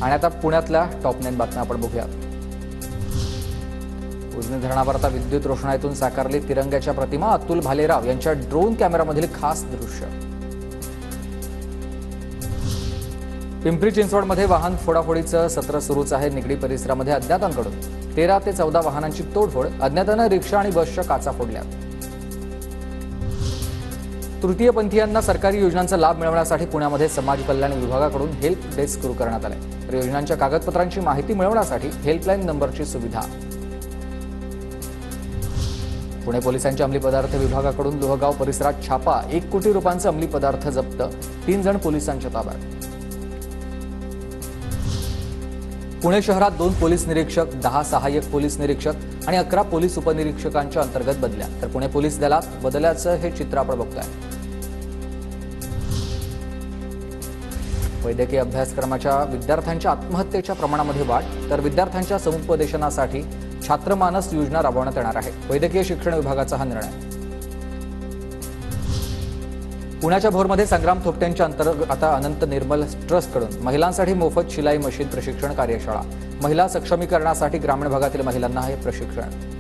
आणि आता पुण्यातल्या टॉप 9 बातम्या आपण बघूया। उजनी धरणावर आता विद्युत रोषणाईतून साकारली तिरंग्याच्या प्रतिमा। अतुल भालेराव यांच्या ड्रोन कॅमेरामधील खास दृश्य। पिंपरी चिंचवडमध्ये वाहन फोडाफोडीचं सत्र सुरूच आहे। निगडी परिसरामध्ये अज्ञातांकडून 13 ते 14 वाहनांची तोडफोड। अज्ञातांना रिक्षा आणि बसच्या काचा फोडल्या। तृतीयपंथीयांना सरकारी योजनांचा लाभ मिळवण्यासाठी पुण्यामध्ये समाज कल्याण विभागाकडून हेल्प डेस्क सुरू करण्यात आले। तर योजनांच्या कागदपत्रांची माहिती मिळवण्यासाठी हेल्पलाईन नंबरची सुविधा। पुणे पोलिसांच्या अंमली पदार्थ विभागाकडून लोहगाव परिसरात छापा। 1 कोटी रुपयांचे अंमली पदार्थ जप्त। 3 जण पोलिसांच्या ताब्यात। पुणे शहरात 2 पोलीस निरीक्षक, 10 सहाय्यक पोलीस निरीक्षक आणि 11 पोलीस उपनिरीक्षकांच्या अंतर्गत बदल्या। तर पुणे पोलीस दलात बदल्याचं हे चित्र आपण बघतोय। वैद्यकीय अभ्यासक्रमाच्या विद्यार्थ्यांच्या आत्महत्येच्या प्रमाणामध्ये वाढ। तर विद्यार्थ्यांच्या समुपदेशनासाठी छात्रमानस योजना राबवण्यात येणार आहे। वैद्यकीय शिक्षण विभागाचा हा निर्णय। पुण्याच्या भोरमध्ये संग्राम थोपटेंच्या अंतर्गत आता अनंत निर्मल ट्रस्टकडून महिलांसाठी मोफत शिलाई मशीन प्रशिक्षण कार्यशाळा। महिला सक्षमीकरणासाठी ग्रामीण भागातील महिलांना हे प्रशिक्षण।